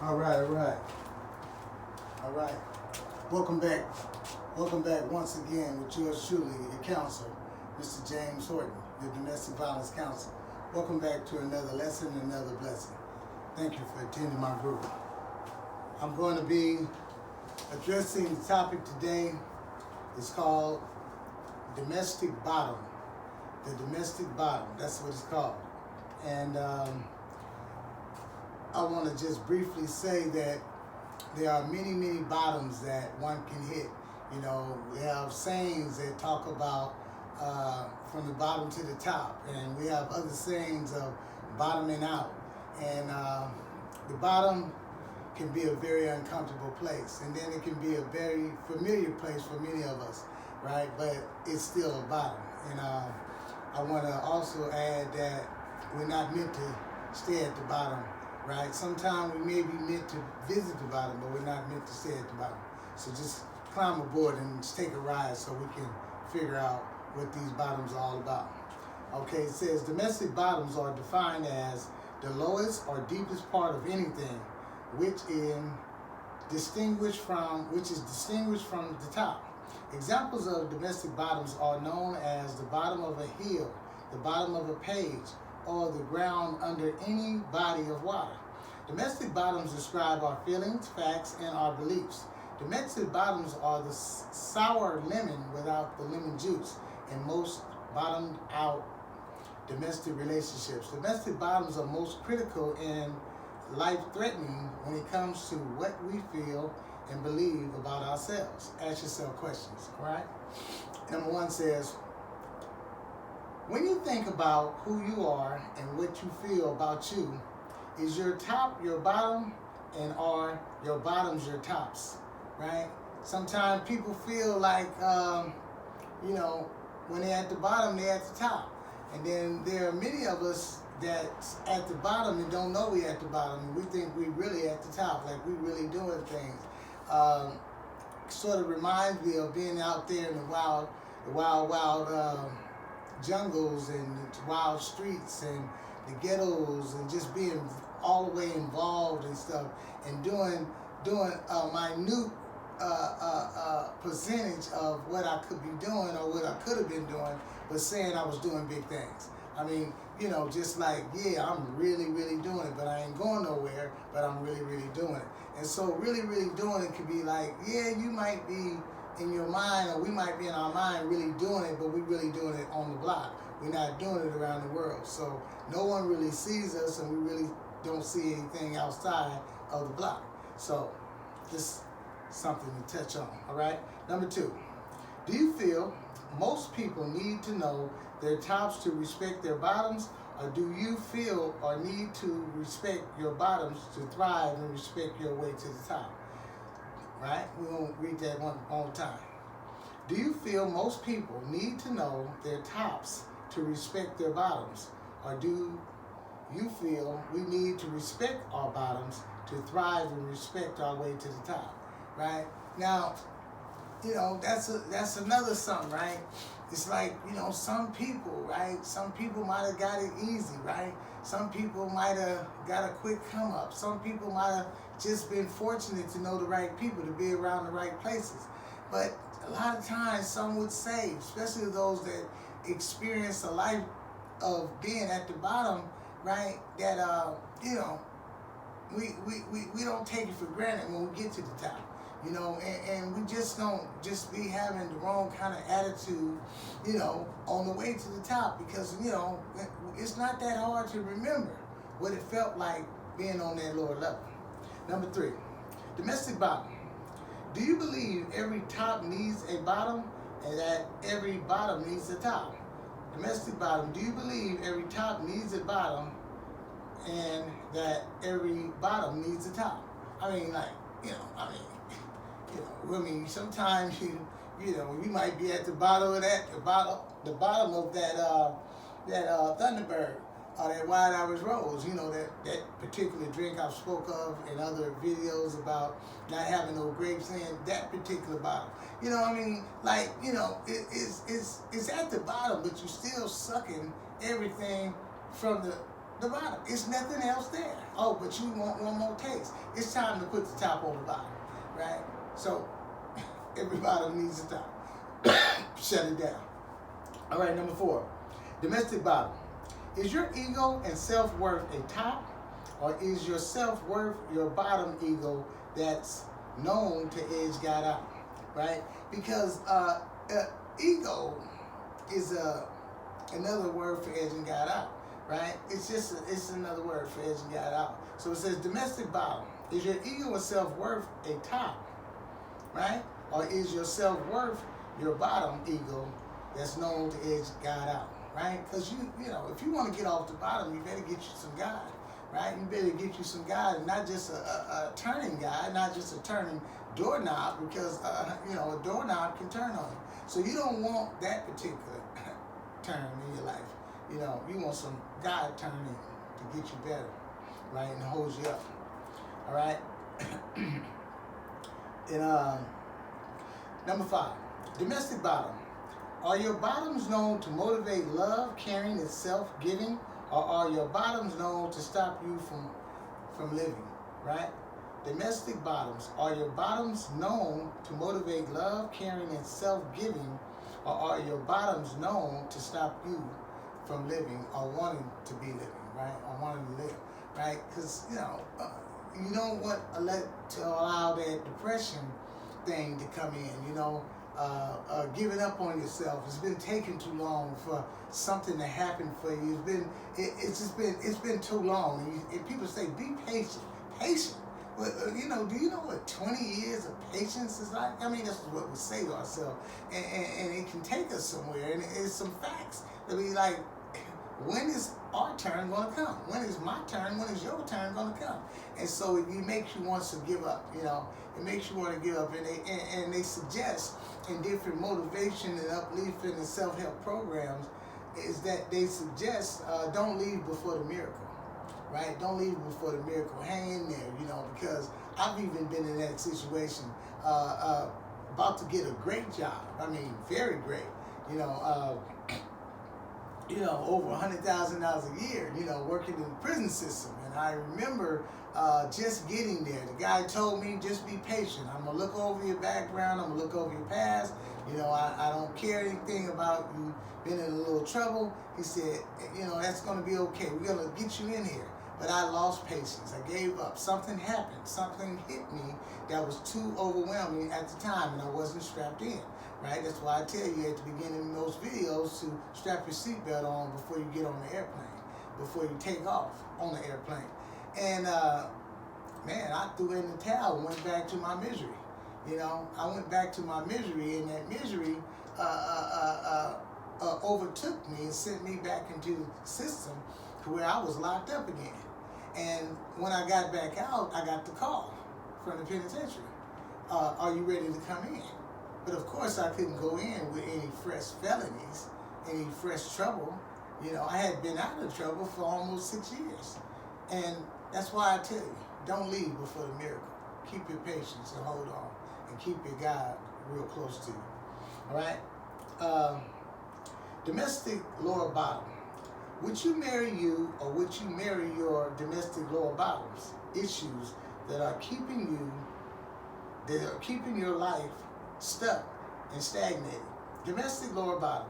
All right, all right, all right. Welcome back. Welcome back once again with yours truly, your counselor, Mr. James Horton, your domestic violence counselor. Welcome back to another lesson, another blessing. Thank you for attending my group. I'm going to be addressing the topic today. It's called domestic bottom. The domestic bottom, that's what it's called. And I want to just briefly say that there are many, many bottoms that one can hit. You know, we have sayings that talk about from the bottom to the top, and we have other sayings of bottoming out. And the bottom can be a very uncomfortable place, and then it can be a very familiar place for many of us, right? But it's still a bottom. And I want to also add that we're not meant to stay at the bottom, right? Sometimes we may be meant to visit the bottom, but we're not meant to stay at the bottom. So just climb aboard and just take a ride so we can figure out what these bottoms are all about. Okay, it says domestic bottoms are defined as the lowest or deepest part of anything, which is distinguished from the top. Examples of domestic bottoms are known as the bottom of a hill, the bottom of a page, or the ground under any body of water. Domestic bottoms describe our feelings, facts, and our beliefs. Domestic bottoms are the sour lemon without the lemon juice in most bottomed out domestic relationships. Domestic bottoms are most critical and life-threatening when it comes to what we feel and believe about ourselves. Ask yourself questions, all right? Number one says, when you think about who you are and what you feel about you, is your top your bottom, and are your bottoms your tops, right? Sometimes people feel like, when they're at the bottom, they're at the top. And then there are many of us that's at the bottom and don't know we're at the bottom, and we think we're really at the top, like we're really doing things. Sort of reminds me of being out there in the wild jungles and wild streets and the ghettos, and just being all the way involved and stuff, and doing a minute percentage of what I could be doing or what I could have been doing, but saying I was doing big things. I mean, just like, yeah, I'm really, really doing it, but I ain't going nowhere, but I'm really, really doing it. And so really, really doing it could be like, yeah, you might be in your mind, or we might be in our mind really doing it, but we're really doing it on the block. We're not doing it around the world. So no one really sees us, and we really don't see anything outside of the block. So just something to touch on, all right? Number two, do you feel most people need to know their tops to respect their bottoms, or do you feel or need to respect your bottoms to thrive and respect your way to the top? Right? We're going to read that one more time. Do you feel most people need to know their tops to respect their bottoms, or do you feel we need to respect our bottoms to thrive and respect our way to the top? Right? Now, that's another something, right? It's like, some people, right? Some people might have got it easy, right? Some people might have got a quick come up. Some people might have just been fortunate to know the right people, to be around the right places. But a lot of times, some would say, especially those that experience a life of being at the bottom, right? That we don't take it for granted when we get to the top. And we just don't just be having the wrong kind of attitude, on the way to the top, because, it's not that hard to remember what it felt like being on that lower level. Number three, domestic bottom. Do you believe every top needs a bottom and that every bottom needs a top? Domestic bottom, do you believe every top needs a bottom and that every bottom needs a top? Sometimes you might be at the bottom of the bottom of that Thunderbird or that Wild Irish Rose. That particular drink I spoke of in other videos about not having no grapes in that particular bottle. It's at the bottom, but you're still sucking everything from the bottom. It's nothing else there. Oh, but you want one more taste. It's time to put the top on the bottom, right? So every bottom needs a top. Shut it down. All right, number 4, domestic bottom. Is your ego and self-worth a top, or is your self-worth your bottom ego that's known to edge God out, right? Because ego is another word for edging God out, right? It's another word for edging God out. So it says domestic bottom. Is your ego and self-worth a top, right? Or is your self-worth your bottom ego that's known to edge God out, right? Because you know, if you want to get off the bottom, you better get you some God, right? You better get you some God, and not just a turning guy, not just a turning doorknob, because you know, a doorknob can turn on you. So you don't want that particular turn in your life. You know, you want some God turning to get you better, right, and hold you up. All right. And number 5, domestic bottom. Are your bottoms known to motivate love, caring, and self-giving, or are your bottoms known to stop you from living, right? Domestic bottoms. Are your bottoms known to motivate love, caring, and self-giving, or are your bottoms known to stop you from living or wanting to be living, right? Or wanting to live, right? Because, you know, you don't want to allow that depression thing to come in, you know. Giving up on yourself. It's been taking too long for something to happen for you. It's been too long. And people say, be patient. Patient. But you know, do you know what 20 years of patience is like? I mean, that's what we say to ourselves, and it can take us somewhere. And it's some facts that be like, when is our turn going to come? When is my turn? When is your turn going to come? And so it makes you want to give up. You know, it makes you want to give up. And they suggest in different motivation and uplifting and self-help programs is that they suggest don't leave before the miracle, right? Don't leave before the miracle. Hang in there, you know, because I've even been in that situation, about to get a great job. I mean, very great, you know, over $100,000 a year, you know, working in the prison system. And I remember just getting there. The guy told me, just be patient. I'm going to look over your background. I'm going to look over your past. You know, I don't care anything about you being in a little trouble. He said, you know, that's going to be okay. We're going to get you in here. But I lost patience. I gave up. Something happened. Something hit me that was too overwhelming at the time, and I wasn't strapped in. Right? That's why I tell you at the beginning of those videos to strap your seatbelt on before you get on the airplane, before you take off on the airplane. And man, I threw in the towel and went back to my misery. You know, I went back to my misery, and that misery overtook me and sent me back into the system to where I was locked up again. And when I got back out, I got the call from the penitentiary. Are you ready to come in? But of course, I couldn't go in with any fresh felonies, any fresh trouble. You know, I had been out of trouble for almost 6 years. And that's why I tell you, don't leave before the miracle. Keep your patience and hold on. And keep your God real close to you. All right? Domestic lower bottom. Would you marry you, or would you marry your domestic lower bottoms? Issues that are keeping your life stuck and stagnated. Domestic lower bottom.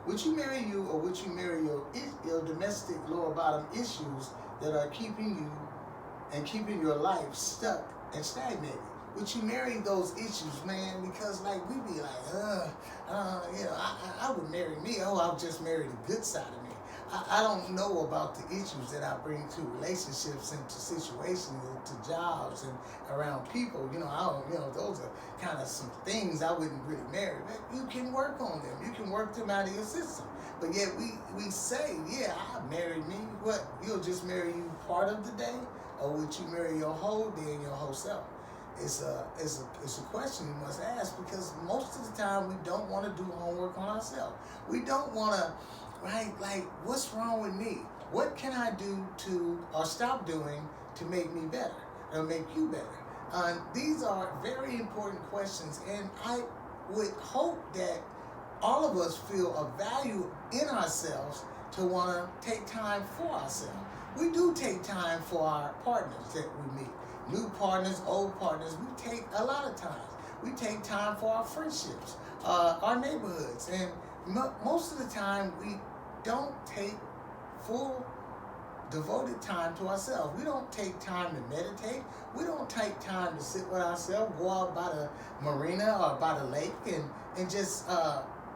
Would you marry you, or would you marry your domestic lower bottom issues that are keeping you and keeping your life stuck and stagnated? Would you marry those issues, man? Because like we be like, you know, I would marry me. Oh, I'll just marry the good side of me. I don't know about the issues that I bring to relationships and to situations and to jobs and around people. You know, those are kind of some things I wouldn't really marry. But you can work on them. You can work them out of your system. But yet we say, yeah, I married me. What? You'll just marry you part of the day, or would you marry your whole day and your whole self? It's a question you must ask, because most of the time we don't want to do homework on ourselves. We don't want to. Right? Like, what's wrong with me? What can I do to, or stop doing, to make me better, or make you better? These are very important questions, and I would hope that all of us feel a value in ourselves to want to take time for ourselves. we do take time for our partners that we meet. New partners, old partners, we take a lot of times. We take time for our friendships, our neighborhoods, and most of the time we don't take full devoted time to ourselves. We don't take time to meditate. We don't take time to sit with ourselves, go out by the marina or by the lake and just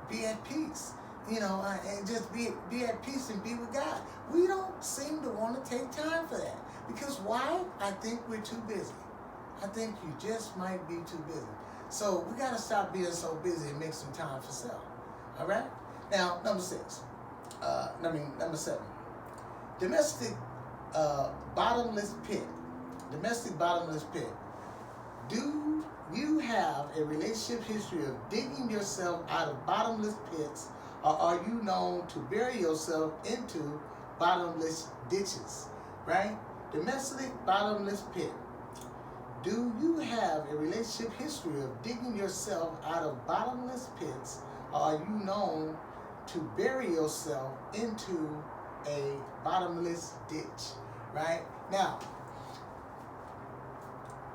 be at peace. And just be at peace and be with God. We don't seem to want to take time for that. Because why? I think we're too busy. I think you just might be too busy. So we got to stop being so busy and make some time for self. All right? Now, number 7. Domestic bottomless pit. Domestic bottomless pit. Do you have a relationship history of digging yourself out of bottomless pits, or are you known to bury yourself into bottomless ditches? Right? Domestic bottomless pit. Do you have a relationship history of digging yourself out of bottomless pits, or are you known to bury yourself into a bottomless ditch? Right? Now,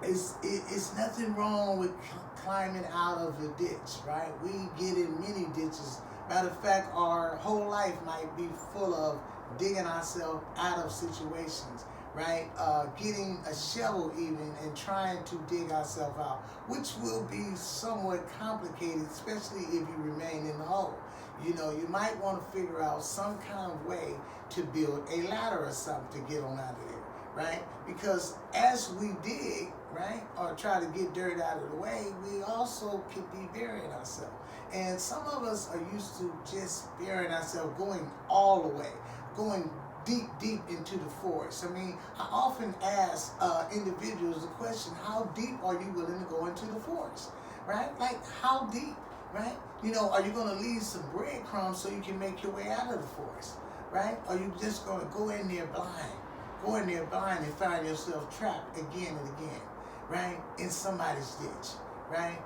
it's nothing wrong with climbing out of a ditch, right? We get in many ditches. Matter of fact, our whole life might be full of digging ourselves out of situations, right? Getting a shovel even and trying to dig ourselves out, which will be somewhat complicated, especially if you remain in the hole. You might want to figure out some kind of way to build a ladder or something to get on out of there, right? Because as we dig, right, or try to get dirt out of the way, we also could be burying ourselves. And some of us are used to just burying ourselves, going all the way, going deep into the forest. I mean, I often ask individuals the question, how deep are you willing to go into the forest, right? Like, how deep, right? Are you going to leave some breadcrumbs so you can make your way out of the forest, right? Or are you just going to go in there blind and find yourself trapped again and again, right? In somebody's ditch, right?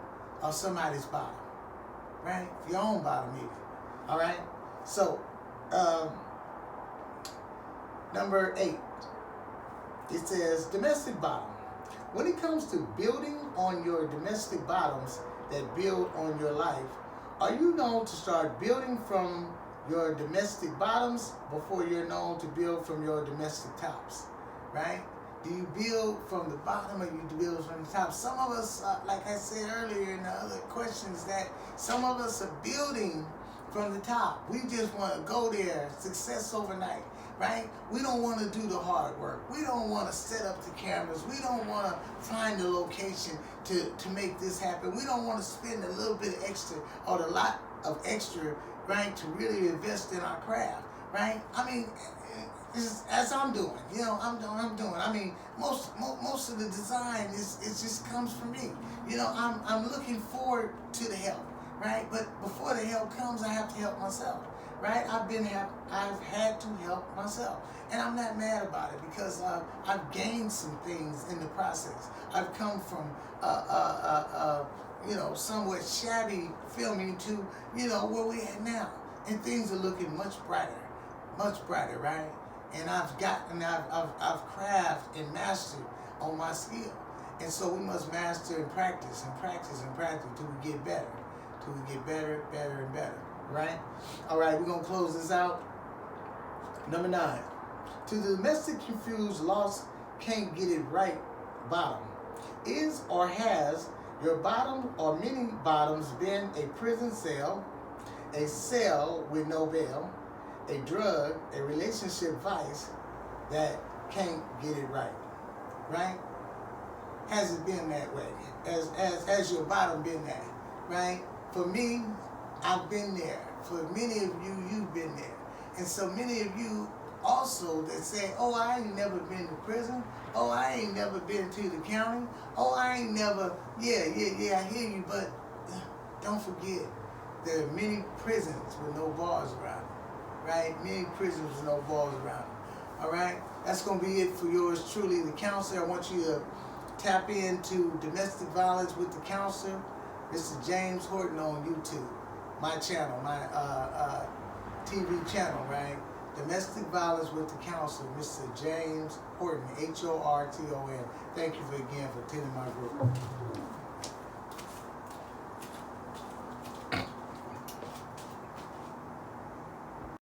Or somebody's bottom, right? Your own bottom even, all right? So, number 8, it says domestic bottom. When it comes to building on your domestic bottoms that build on your life, are you known to start building from your domestic bottoms before you're known to build from your domestic tops, right? Do you build from the bottom or you build from the top? Some of us, like I said earlier in the other questions, that some of us are building from the top. We just want to go there, success overnight, right? We don't want to do the hard work. We don't want to set up the cameras. We don't want to find the location to make this happen. We don't want to spend a little bit extra or a lot of extra, right, to really invest in our craft, right? I mean, as I'm doing, I'm doing. I mean, most of the design it just comes from me. I'm looking forward to the help, right? But before the help comes, I have to help myself, right? I've had to help myself, and I'm not mad about it because I've gained some things in the process. I've come from somewhat shabby filming to where we at now, and things are looking much brighter, right? And I've crafted and mastered on my skill. And so we must master and practice till we get better. Till we get better and better, right? All right, we're going to close this out. Number 9. To the domestic confused, lost, can't get it right bottom. Is or has your bottom or many bottoms been a prison cell, a cell with no bail, a drug, a relationship vice that can't get it right, right? Has it been that way? Has your bottom been that, right? For me, I've been there. For many of you, you've been there. And so many of you also that say, oh, I ain't never been to prison. Oh, I ain't never been to the county. Oh, I ain't never, yeah, I hear you, but don't forget, there are many prisons with no bars around them. Right? Many prisons with no balls around them. All right? That's going to be it for yours truly, the counselor. I want you to tap into domestic violence with the counselor, Mr. James Horton on YouTube. My channel, my TV channel, right? Domestic Violence with the Counselor, Mr. James Horton, Horton. Thank you again for attending my group.